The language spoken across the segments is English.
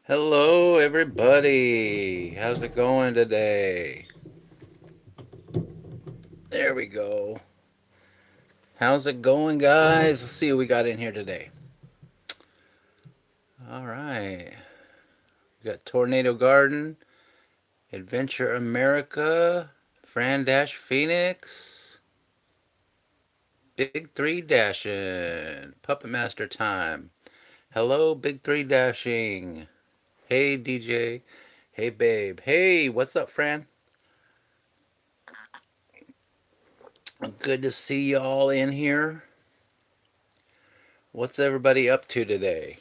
Hello, everybody. How's it going today? There we go. How's it going, guys? Let's see what we got in here today. All right. We got Tornado Garden, Adventure America, Fran Dash Phoenix, Big Three Dashing, Puppet Master Time. Hello, Big Three Dashing. Hey, DJ. Hey, babe. Hey, what's up, Fran? Good to see y'all in here. What's everybody up to today?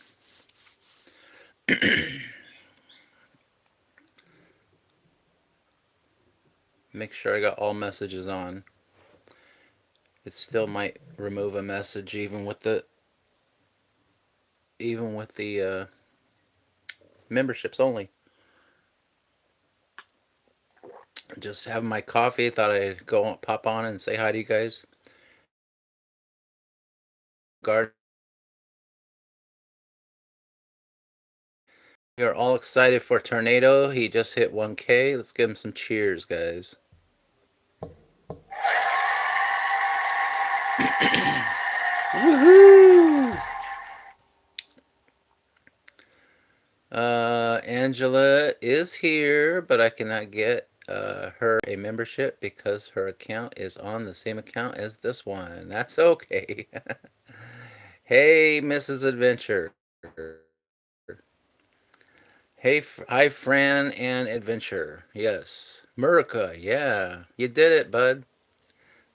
Make sure I got all messages on. It still might remove a message even with the memberships only. Just having my coffee. Thought I'd go pop on and say hi to you guys. Garden. We are all excited for Tornado. He just hit 1K. Let's give him some cheers, guys. Woohoo! Angela is here, but I cannot get her a membership because her account is on the same account as this one. That's okay. Hey, Mrs. Adventure. Hey, hi, Fran and Adventure. Yes. Murica, yeah. You did it, bud.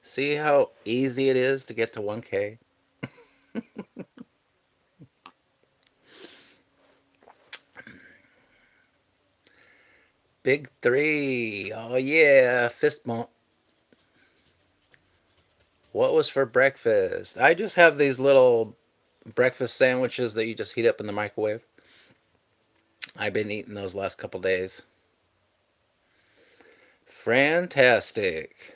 See how easy it is to get to 1K? Big three. Oh, yeah. Fist bump. What was for breakfast? I just have these little breakfast sandwiches that you just heat up in the microwave. I've been eating those last couple days. Fantastic.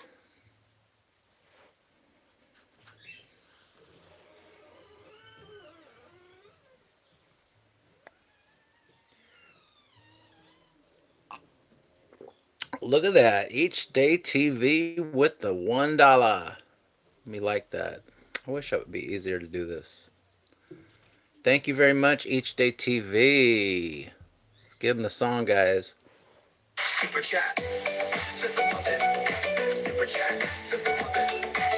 Look at that. Each day TV with the $1. Me like that. I wish it would be easier to do this. Thank you very much, Each Day TV. Let's give them the song, guys. Super chat, says the puppet. Super chat, says the puppet.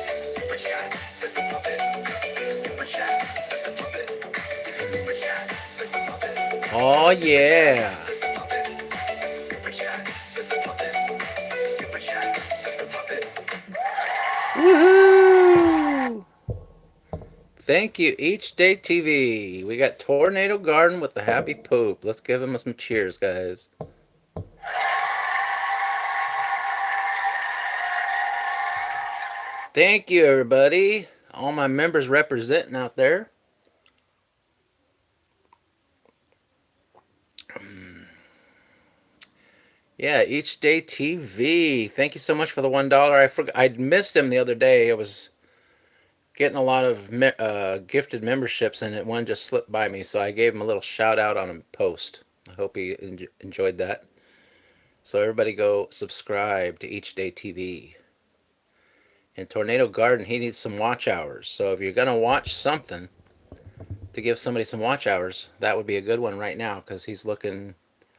Super chat, says the puppet. Super chat, says the puppet. Super chat, says the puppet. Oh yeah. Super chat, says the puppet. Super chat, says the puppet. Woohoo! Thank you, Each Day TV. We got Tornado Garden with the happy poop. Let's give him some cheers, guys. Thank you, everybody. All my members representing out there. Yeah, Each Day TV. Thank you so much for the $1. I missed him the other day. I was getting a lot of gifted memberships, and one just slipped by me. So I gave him a little shout out on a post. I hope he enjoyed that. So everybody go subscribe to Each Day TV. In Tornado Garden, he needs some watch hours. So if you're gonna watch something to give somebody some watch hours, that would be a good one right now because he's looking.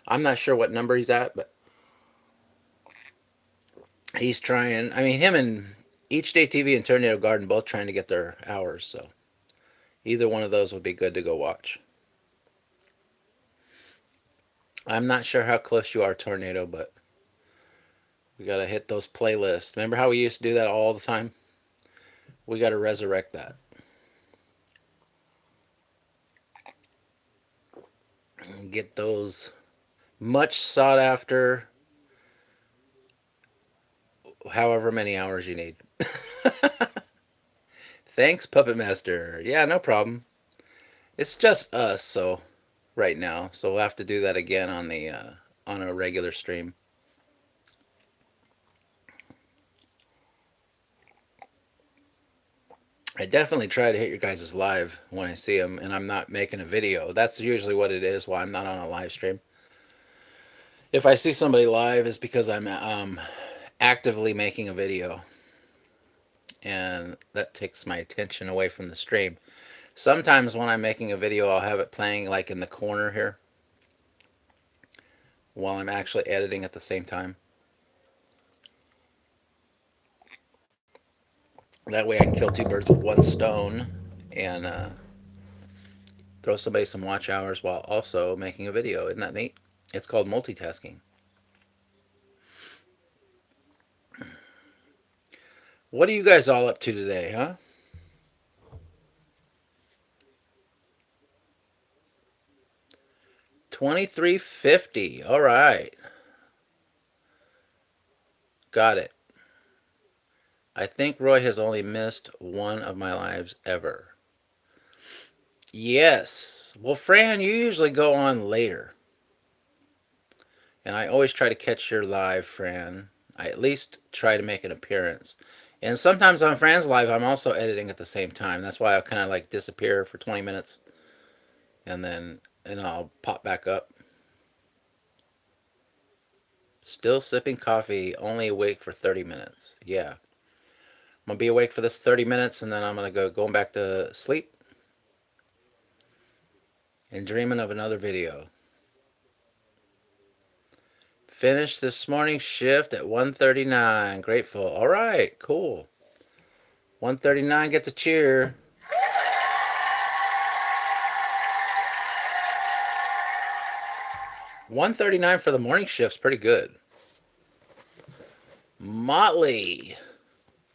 I'm not sure what number he's at, but he's trying. I mean, him and Each Day TV and Tornado Garden both trying to get their hours. So either one of those would be good to go watch. I'm not sure how close you are, Tornado, but we gotta hit those playlists. Remember how we used to do that all the time? We gotta resurrect that. And get those much sought after, however many hours you need. Thanks, Puppet Master. Yeah, no problem. It's just us, so right now, so we'll have to do that again on a regular stream. I definitely try to hit your guys' live when I see them, and I'm not making a video. That's usually what it is. Why I'm not on a live stream. If I see somebody live, it's because I'm actively making a video, and that takes my attention away from the stream. Sometimes when I'm making a video, I'll have it playing like in the corner here while I'm actually editing at the same time. That way I can kill two birds with one stone and throw somebody some watch hours while also making a video. Isn't that neat? It's called multitasking. What are you guys all up to today, huh? 2350. All right. Got it. I think Roy has only missed one of my lives ever. Yes. Well, Fran, you usually go on later. And I always try to catch your live, Fran. I at least try to make an appearance. And sometimes on Fran's live, I'm also editing at the same time. That's why I'll kind of like disappear for 20 minutes and I'll pop back up. Still sipping coffee, only awake for 30 minutes. Yeah. I'm going to be awake for this 30 minutes and then I'm going to going back to sleep and dreaming of another video. Finished this morning shift at 1:39. Grateful. All right, cool. 1:39 gets a cheer. 1:39 for the morning shift's pretty good. Motley,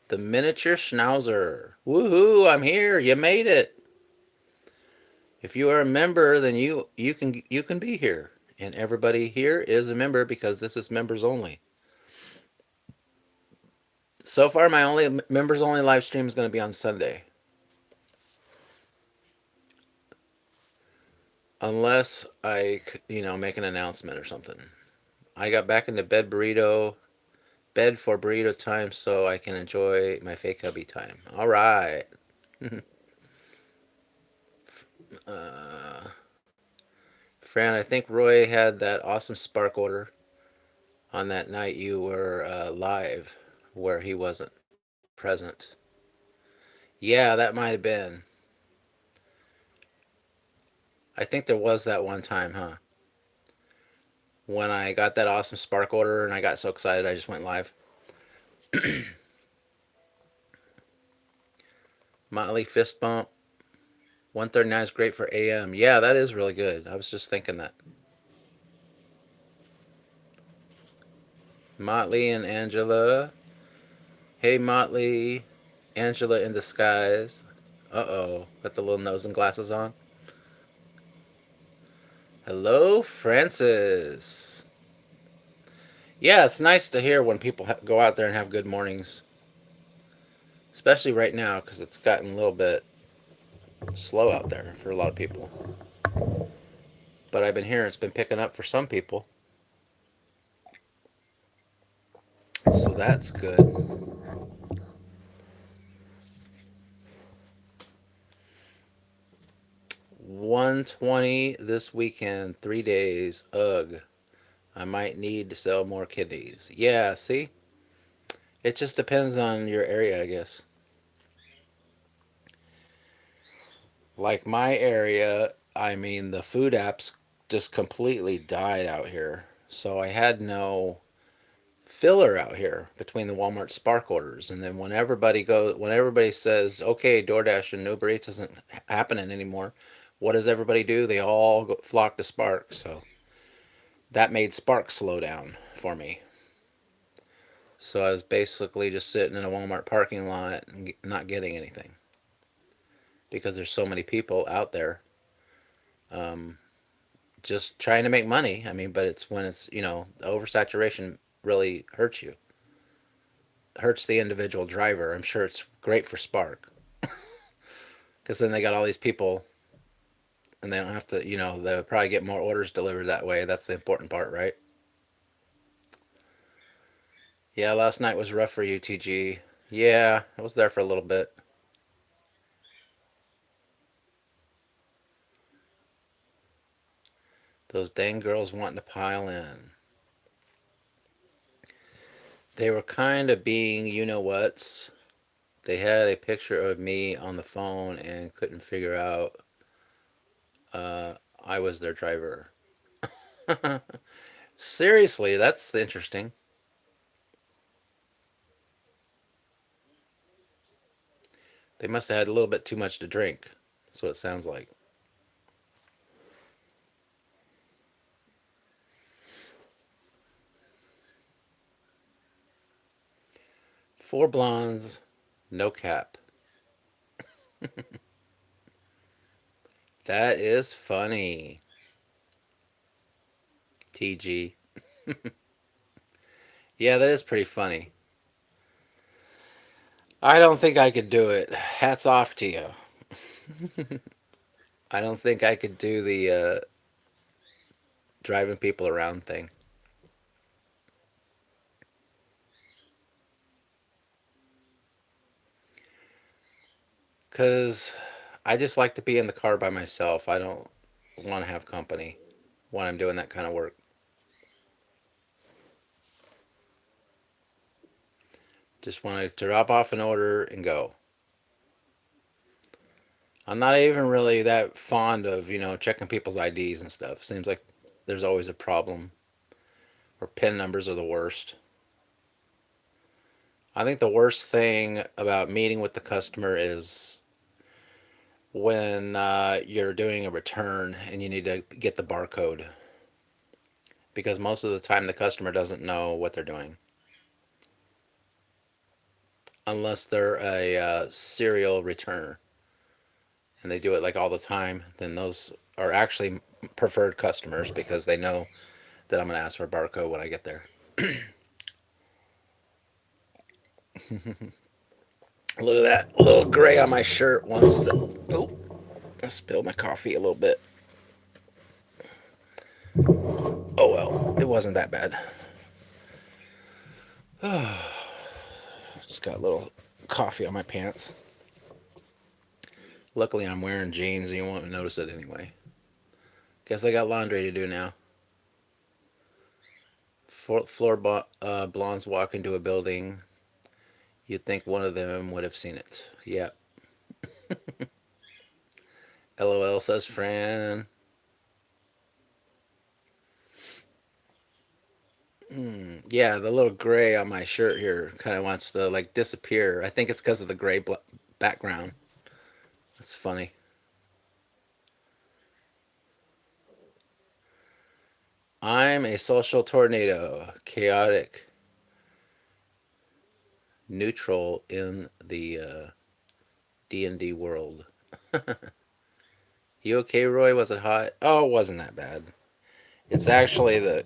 the miniature schnauzer. Woohoo, I'm here. You made it. If you are a member, then you can be here. And everybody here is a member because this is members only. So far my only members only live stream is going to be on Sunday. Unless I, make an announcement or something. I got back into bed for burrito time so I can enjoy my fake hubby time. All right. uh, Fran, I think Roy had that awesome spark order on that night you were live where he wasn't present. Yeah, that might have been. I think there was that one time, huh? When I got that awesome spark order and I got so excited I just went live. Motley fist bump. 139 is great for AM. Yeah, that is really good. I was just thinking that. Motley and Angela. Hey, Motley. Angela in disguise. Uh oh. Got the little nose and glasses on. Hello, Francis. Yeah, it's nice to hear when people go out there and have good mornings. Especially right now because it's gotten a little bit slow out there for a lot of people. But I've been hearing it's been picking up for some people. So that's good. 120 this weekend, 3 days. Ugh. I might need to sell more kidneys. Yeah, see? It just depends on your area, I guess. Like my area, I mean, the food apps just completely died out here. So I had no filler out here between the Walmart Spark orders. And then when everybody says, okay, DoorDash and Uber Eats isn't happening anymore, what does everybody do? They all flock to Spark. So that made Spark slow down for me. So I was basically just sitting in a Walmart parking lot and not getting anything because there's so many people out there um, just trying to make money. I mean, but it's when the oversaturation really hurts you, hurts the individual driver. I'm sure it's great for Spark because then they got all these people and they don't have to, they'll probably get more orders delivered that way. That's the important part, right? Yeah, last night was rough for you, TG. Yeah, I was there for a little bit. Those dang girls wanting to pile in. They were kind of being you know what's. They had a picture of me on the phone and couldn't figure out uh, I was their driver. Seriously, that's interesting. They must have had a little bit too much to drink. That's what it sounds like. Four blondes, no cap. That is funny. TG. Yeah, that is pretty funny. I don't think I could do it. Hats off to you. I don't think I could do the driving people around thing. Because I just like to be in the car by myself. I don't want to have company when I'm doing that kind of work. Just want to drop off an order and go. I'm not even really that fond of, checking people's IDs and stuff. Seems like there's always a problem, or PIN numbers are the worst. I think the worst thing about meeting with the customer is when you're doing a return and you need to get the barcode, because most of the time the customer doesn't know what they're doing unless they're a serial returner and they do it like all the time. Then those are actually preferred customers because they know that I'm going to ask for a barcode when I get there. Look at that little gray on my shirt wants to. Oh, I spilled my coffee a little bit. Oh well, it wasn't that bad. Just got a little coffee on my pants. Luckily, I'm wearing jeans and you won't notice it anyway. Guess I got laundry to do now. Blondes walk into a building. You'd think one of them would have seen it. Yep. LOL says Fran. Yeah, the little gray on my shirt here kind of wants to like disappear. I think it's because of the gray background. That's funny. I'm a social tornado, chaotic, neutral in the D&D world. You okay, Roy? Was it hot? Oh, it wasn't that bad. It's actually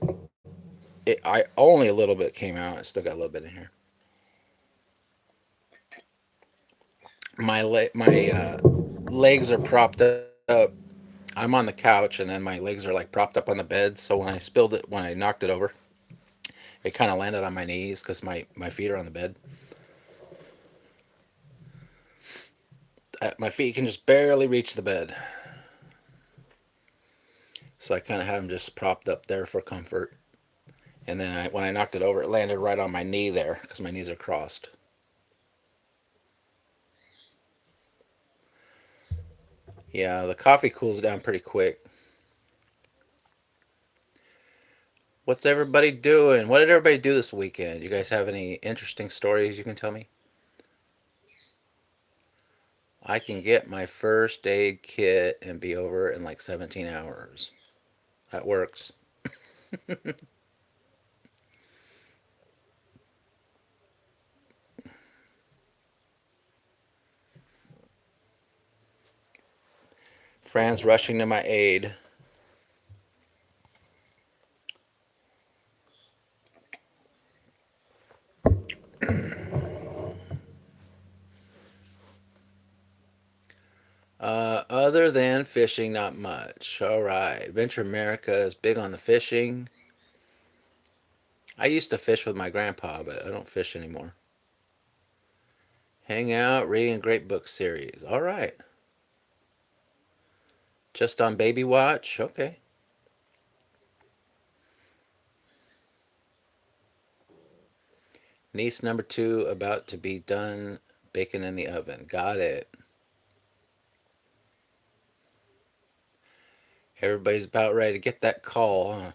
I only a little bit came out. I still got a little bit in here. My legs are propped up. I'm on the couch, and then my legs are like propped up on the bed. So when I knocked it over, it kind of landed on my knees because my feet are on the bed. My feet can just barely reach the bed, so I kind of have them just propped up there for comfort. And then when I knocked it over, it landed right on my knee there because my knees are crossed. Yeah, the coffee cools down pretty quick. What's everybody doing? What did everybody do this weekend? You guys have any interesting stories you can tell me? I can get my first aid kit and be over in like 17 hours. That works. Fran's rushing to my aid. Other than fishing, not much. All right. Adventure America is big on the fishing. I used to fish with my grandpa, but I don't fish anymore. Hang out, reading a great book series. All right. Just on Baby Watch? Okay. Niece number two about to be done baking in the oven. Got it. Everybody's about ready to get that call, huh?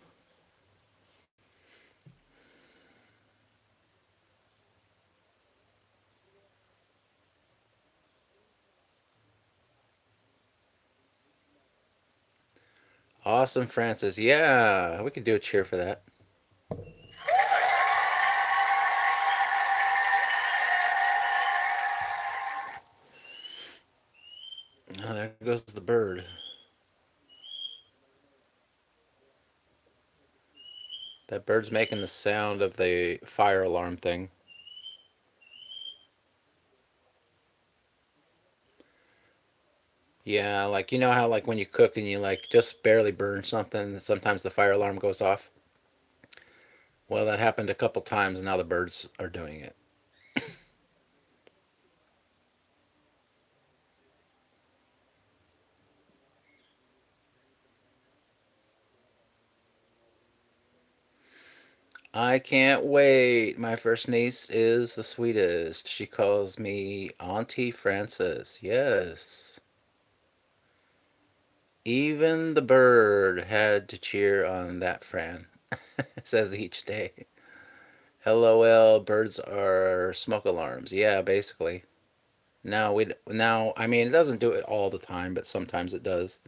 Awesome, Francis. Yeah, we could do a cheer for that. Oh, there goes the bird. That bird's making the sound of the fire alarm thing. Yeah, like you know how like when you cook and you like just barely burn something, sometimes the fire alarm goes off. Well, that happened a couple times, and now the birds are doing it. I can't wait. My first niece is the sweetest. She calls me Auntie Frances. Yes. Even the bird had to cheer on that Fran, says each day. LOL, birds are smoke alarms. Yeah, basically. Now I mean it doesn't do it all the time, but sometimes it does.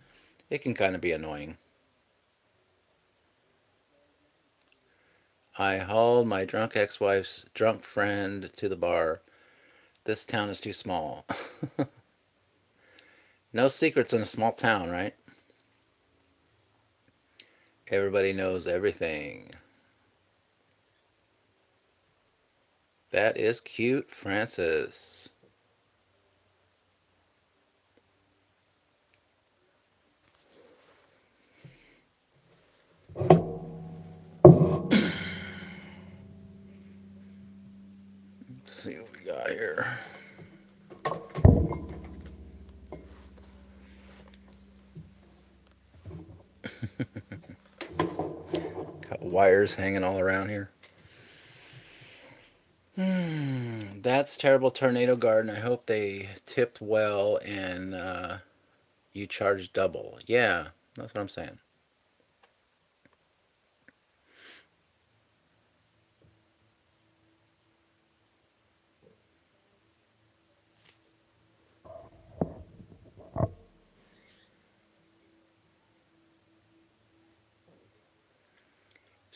It can kind of be annoying. I hauled my drunk ex-wife's drunk friend to the bar. This town is too small. No secrets in a small town, right? Everybody knows everything. That is cute, Francis. Let's see what we got here. Got wires hanging all around here. That's terrible tornado garden. I hope they tipped well and you charged double. Yeah, that's what I'm saying.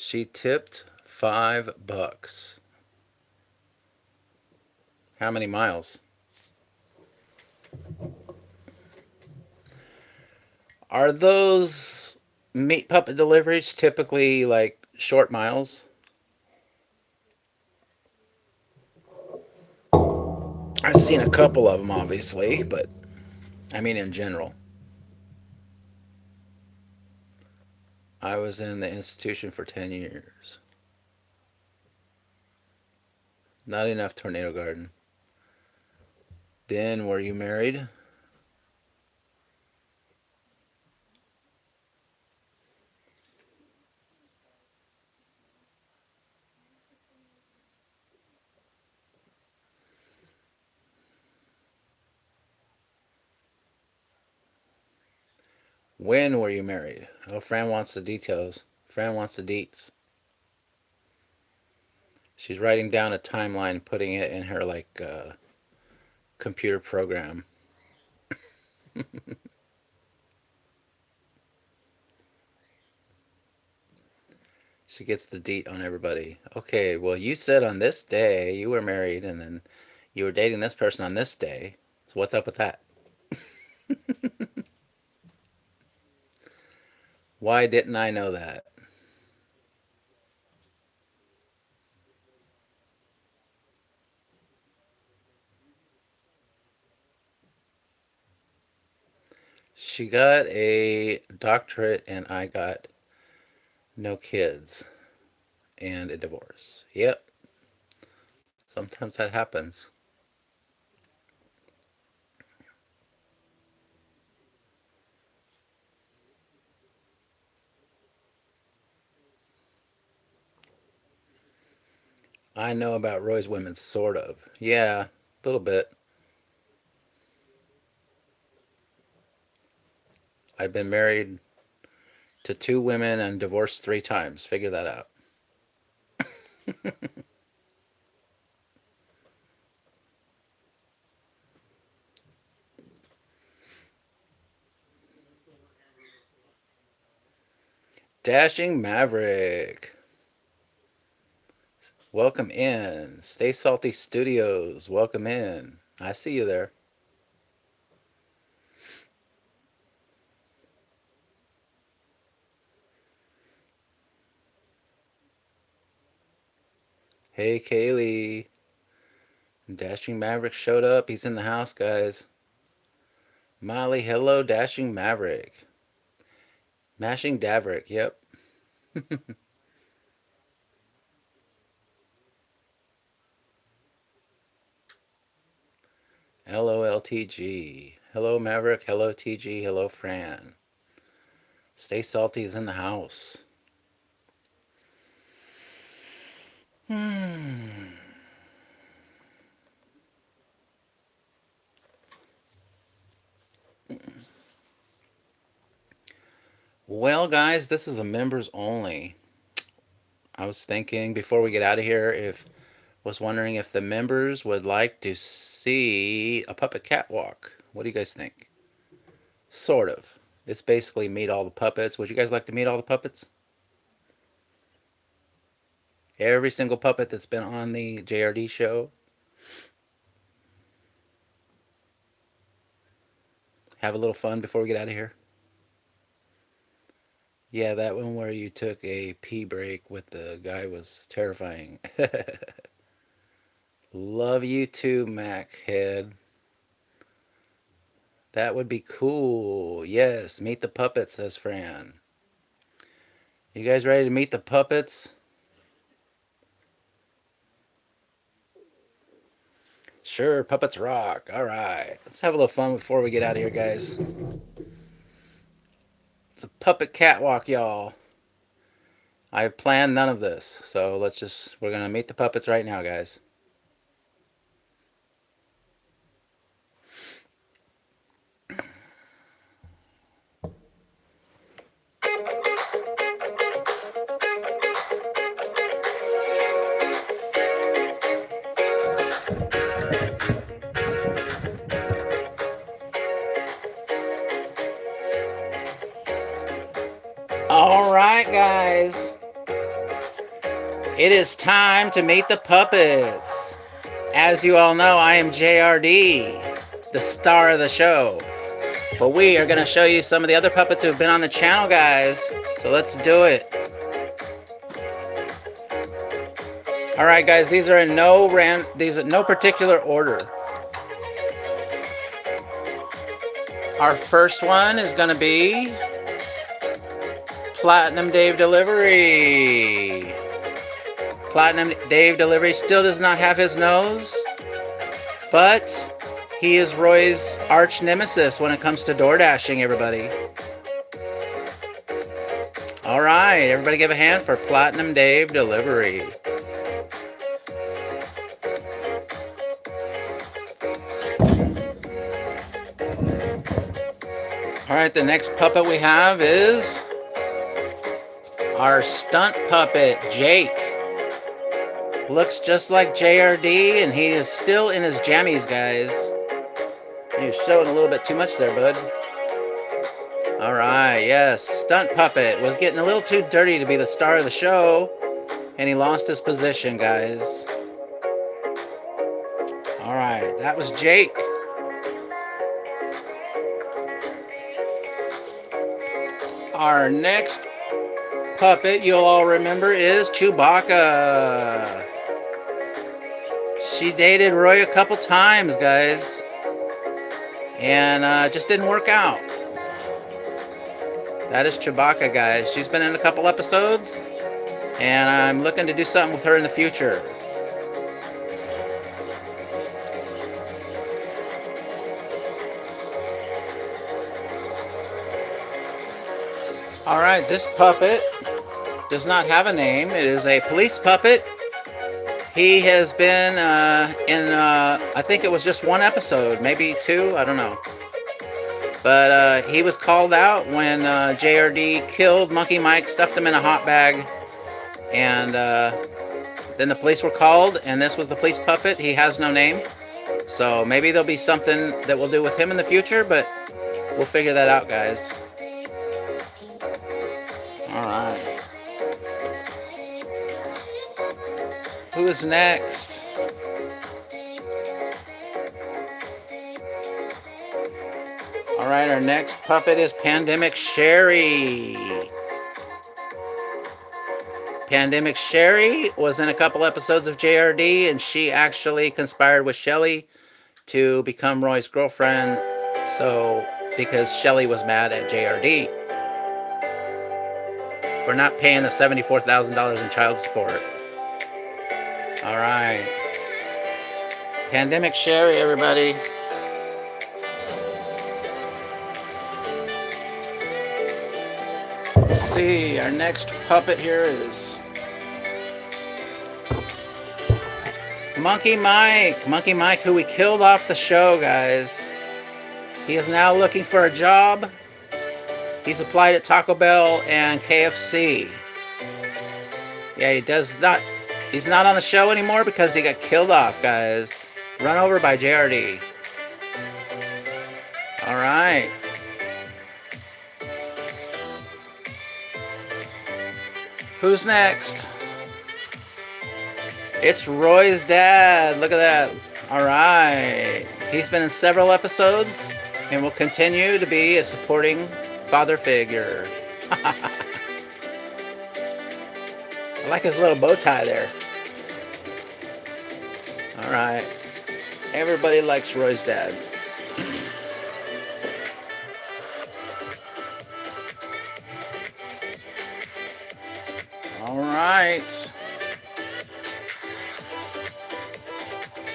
She tipped $5. How many miles? Are those meat puppet deliveries typically like short miles? I've seen a couple of them, obviously, but I mean in general. I was in the institution for 10 years. Not enough tornado garden. Then were you married? When were you married? Oh, Fran wants the details. Fran wants the deets. She's writing down a timeline, putting it in her like computer program. She gets the deet on everybody. Okay, well, you said on this day you were married, and then you were dating this person on this day. So what's up with that? Why didn't I know that? She got a doctorate, and I got no kids and a divorce. Yep, sometimes that happens. I know about Roy's women, sort of. Yeah, a little bit. I've been married to two women and divorced three times. Figure that out. Dashing Maverick. Welcome in. Stay Salty Studios. Welcome in. I see you there. Hey, Kaylee. Dashing Maverick showed up. He's in the house, guys. Molly, hello, Dashing Maverick. Mashing Daverick, yep. LOLTG. Hello, Maverick. Hello, TG. Hello, Fran. Stay Salty is in the house. Hmm. Well, guys, this is a members only. I was thinking before we get out of here, if was wondering if the members would like to see a puppet catwalk. What do you guys think? Sort of. It's basically meet all the puppets. Would you guys like to meet all the puppets? Every single puppet that's been on the JRD show. Have a little fun before we get out of here. Yeah, that one where you took a pee break with the guy was terrifying. Love you too, Mac Head. That would be cool. Yes, meet the puppets, says Fran. You guys ready to meet the puppets? Sure, puppets rock. All right. Let's have a little fun before we get out of here, guys. It's a puppet catwalk, y'all. I have planned none of this. So we're going to meet the puppets right now, guys. All right, guys. It is time to meet the puppets. As you all know, I am JRD, the star of the show. But we are going to show you some of the other puppets who have been on the channel, guys. So let's do it. All right, guys. These are in no particular order. Our first one is going to be Platinum Dave Delivery. Platinum Dave Delivery still does not have his nose, but he is Roy's arch nemesis when it comes to door dashing, everybody. All right, everybody give a hand for Platinum Dave Delivery. All right, the next puppet we have is our stunt puppet, Jake. Looks just like JRD, and he is still in his jammies, guys. You're showing a little bit too much there, bud. All right, yes, stunt puppet was getting a little too dirty to be the star of the show, and he lost his position, guys. All right, that was Jake. Our next puppet you'll all remember is Chewbacca. She dated Roy a couple times, guys, and just didn't work out. That is Chewbacca, guys. She's been in a couple episodes, and I'm looking to do something with her in the future. All right, this puppet does not have a name. It is a police puppet. He has been in, I think it was just one episode, maybe two, I don't know. But he was called out when JRD killed Monkey Mike, stuffed him in a hot bag, and then the police were called, and this was the police puppet. He has no name. So maybe there'll be something that we'll do with him in the future, but we'll figure that out, guys. Alright. Who is next? Alright, our next puppet is Pandemic Sherry. Pandemic Sherry was in a couple episodes of JRD, and she actually conspired with Shelly to become Roy's girlfriend, so because Shelly was mad at JRD for not paying the $74,000 in child support. Alright. Pandemic Sherry, everybody. Let's see, our next puppet here is Monkey Mike. Monkey Mike, who we killed off the show, guys. He is now looking for a job. He's applied at Taco Bell and KFC. Yeah, he's not on the show anymore because he got killed off, guys. Run over by JRD. Alright. Who's next? It's Roy's dad. Look at that. Alright. He's been in several episodes and will continue to be a supporting father figure. I like his little bow tie there. Alright. Everybody likes Roy's dad. Alright.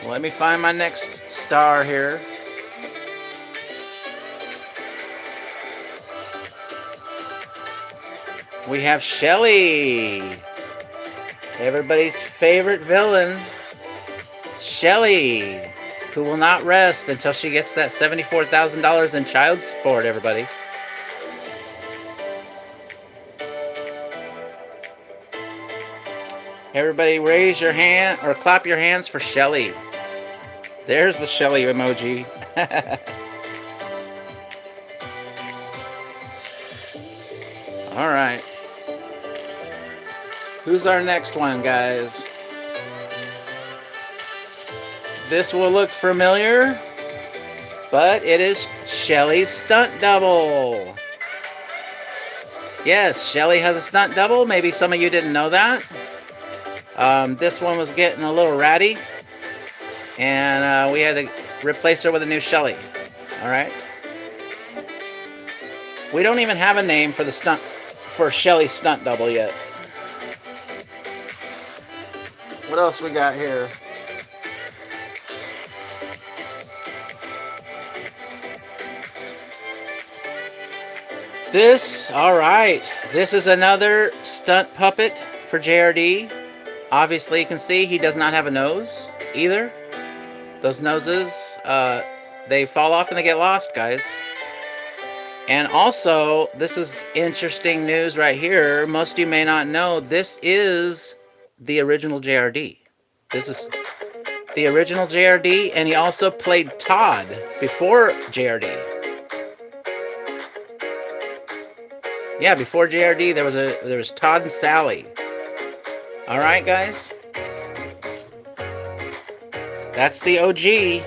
Let me find my next star here. We have Shelly. Everybody's favorite villain, Shelly, who will not rest until she gets that $74,000 in child support, everybody. Everybody raise your hand or clap your hands for Shelly. There's the Shelly emoji. Alright. Who's our next one, guys? This will look familiar, but it is Shelly's stunt double. Yes, Shelly has a stunt double. Maybe some of you didn't know that. This one was getting a little ratty, and we had to replace her with a new Shelly. Alright. We don't even have a name for Shelly's stunt double yet. What else we got here? Alright. This is another stunt puppet for JRD. Obviously, you can see he does not have a nose either. Those noses, they fall off and they get lost, guys. And also, this is interesting news right here. Most of you may not know, this is the original JRD. This is the original JRD, and he also played Todd before JRD. Yeah, before JRD, there was Todd and Sally. All right, guys. That's the OG.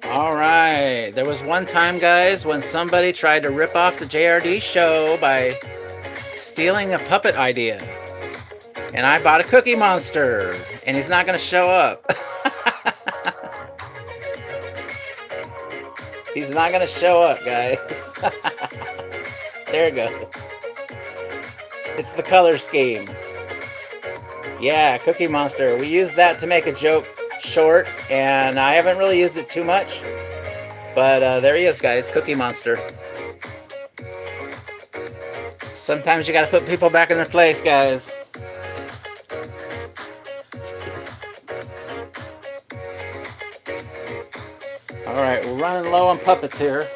All right. There was one time, guys, when somebody tried to rip off the JRD show by stealing a puppet idea. And I bought a Cookie Monster, and he's not going to show up. He's not going to show up, guys. There it goes. It's the color scheme. Yeah, Cookie Monster. We used that to make a joke short, and I haven't really used it too much. But there he is, guys. Cookie Monster. Sometimes you gotta put people back in their place, guys. Alright, we're running low on puppets here.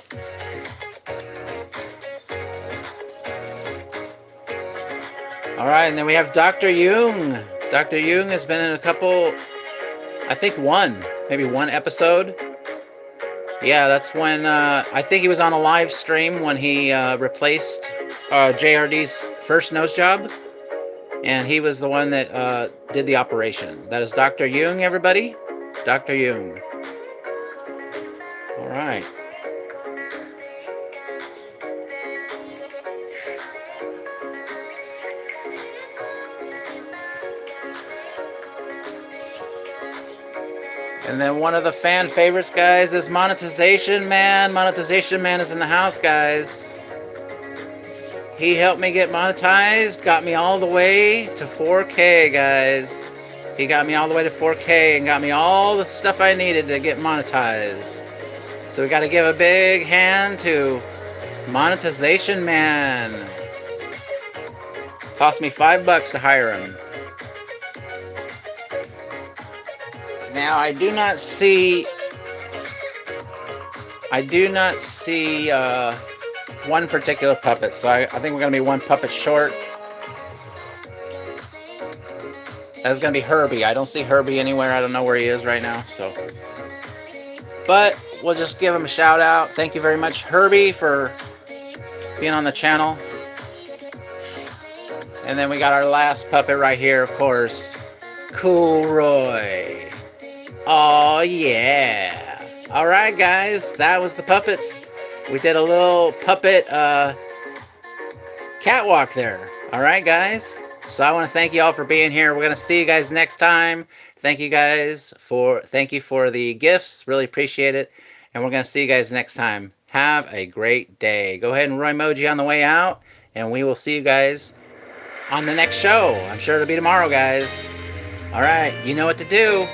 Alright, and then we have Dr. Jung. Dr. Jung has been in a couple, I think maybe one episode. Yeah, that's when, I think he was on a live stream when he replaced JRD's first nose job. And he was the one that did the operation. That is Dr. Jung, everybody. Dr. Jung. All right. And then one of the fan favorites, guys, is Monetization Man. Monetization Man is in the house, guys. He helped me get monetized, got me all the way to 4K, guys. He got me all the way to 4K and got me all the stuff I needed to get monetized. So we got to give a big hand to Monetization Man. Cost me $5 to hire him. Now I do not see one particular puppet, so I think we're gonna be one puppet short. That's gonna be Herbie. I don't see Herbie anywhere. I don't know where he is right now, so. But we'll just give him a shout out. Thank you very much, Herbie, for being on the channel. And then we got our last puppet right here, of course. Cool Roy. Oh yeah. Alright guys, that was the puppets. We did a little puppet catwalk there. Alright guys. So I want to thank you all for being here. We're going to see you guys next time. Thank you for the gifts. Really appreciate it. And we're going to see you guys next time. Have a great day. Go ahead and Roy emoji on the way out. And we will see you guys on the next show. I'm sure it'll be tomorrow, guys. Alright, you know what to do.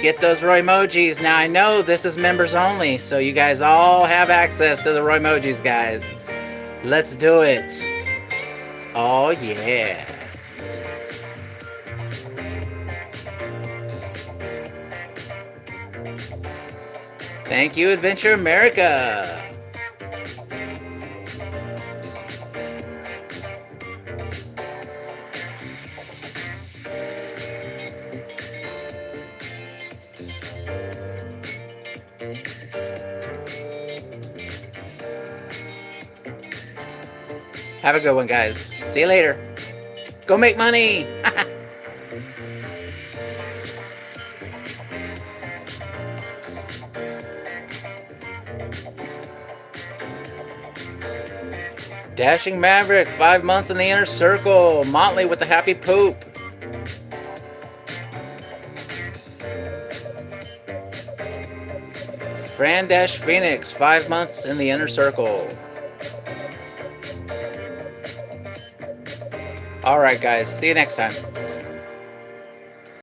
Get those Roy emojis. Now I know this is members only, so you guys all have access to the Roy emojis, guys. Let's do it. Oh yeah. Thank you, Adventure America. Have a good one, guys. See you later. Go make money. Dashing Maverick, 5 months in the inner circle. Motley with the happy poop. Fran Dash Phoenix, 5 months in the inner circle. Alright guys, see you next time.